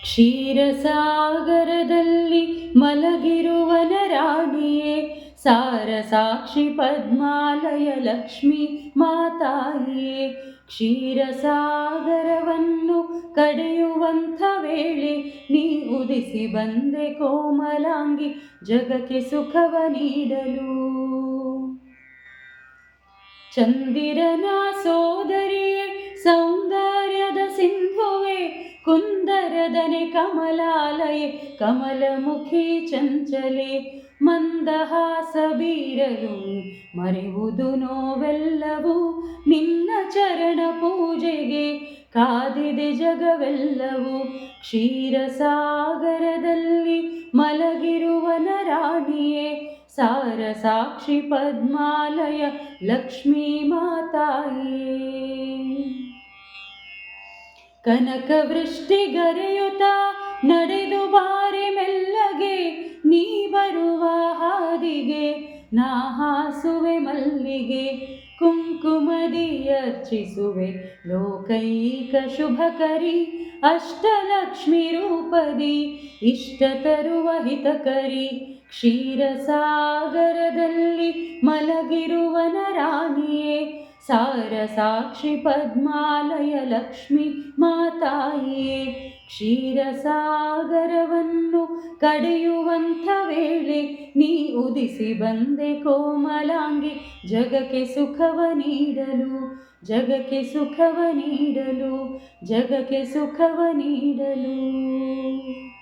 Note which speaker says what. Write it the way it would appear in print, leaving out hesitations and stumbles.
Speaker 1: ಕ್ಷೀರಸಾಗರದಲ್ಲಿ ಮಲಗಿರುವನ ರಾಣಿಯೇ, ಸಾರ ಸಾಕ್ಷಿ ಪದ್ಮಾಲಯ ಲಕ್ಷ್ಮೀ ಮಾತಾಯಿಯೇ. ಕ್ಷೀರಸಾಗರವನ್ನು ಕಡೆಯುವಂಥ ವೇಳೆ ನೀ ಉದಿಸಿ ಬಂದೆ ಕೋಮಲಾಂಗಿ, ಜಗಕ್ಕೆ ಸುಖವ ನೀಡಲು. ಚಂದಿರನ ಸೋದರಿಯೇ, ಸೌಂದರ್ಯದ ಸಿಂಧುವೆ, ಕುಂದರದನೆ ಕಮಲಾಲಯೆ, ಕಮಲಮುಖಿ ಚಂಚಲೆ. ಮಂದಹಾಸ ಬೀರಲು ಮರೆಯುವುದು ನೋವೆಲ್ಲವೂ, ನಿನ್ನ ಚರಣ ಪೂಜೆಗೆ ಕಾದಿದೆ ಜಗವೆಲ್ಲವೂ. ಕ್ಷೀರಸಾಗರದಲ್ಲಿ ಮಲಗಿರುವನ ರಾಣಿಯೇ, ಸಾರ ಸಾಕ್ಷಿ ಪದ್ಮಾಲಯ ಲಕ್ಷ್ಮೀ ಮಾತಾಯಿಯೇ. ಕನಕ ವೃಷ್ಟಿಗರೆಯುತ್ತ ನಡೆದು ಬಾರಿ ಮೆಲ್ಲಗೆ, ನೀ ಬರುವ ಹಾದಿಗೆ ನಾ ಹಾಸುವೆ ಮಲ್ಲಿಗೆ. ಕುಂಕುಮದಿ ಅರ್ಚಿಸುವೆ ಲೋಕೈಕ ಶುಭಕರಿ, ಅಷ್ಟಲಕ್ಷ್ಮಿ ರೂಪದಿ ಇಷ್ಟ ತರುವ ಹಿತಕರಿ. ಕ್ಷೀರಸಾಗರದಲ್ಲಿ ಮಲಗಿರುವನ ರಾಣಿಯೇ, ಸಾರ ಸಾಕ್ಷಿ ಪದ್ಮಾಲಯ ಲಕ್ಷ್ಮೀ ಮಾತಾಯಿಯೇ. ಕ್ಷೀರಸಾಗರವನ್ನು ಕಡೆಯುವಂಥ ವೇಳೆ ನೀ ಉದಿಸಿ ಬಂದೆ ಕೋಮಲಾಂಗಿ, ಜಗಕ್ಕೆ ಸುಖವ ನೀಡಲು, ಜಗಕ್ಕೆ ಸುಖವ ನೀಡಲು, ಜಗಕ್ಕೆ ಸುಖವ ನೀಡಲು.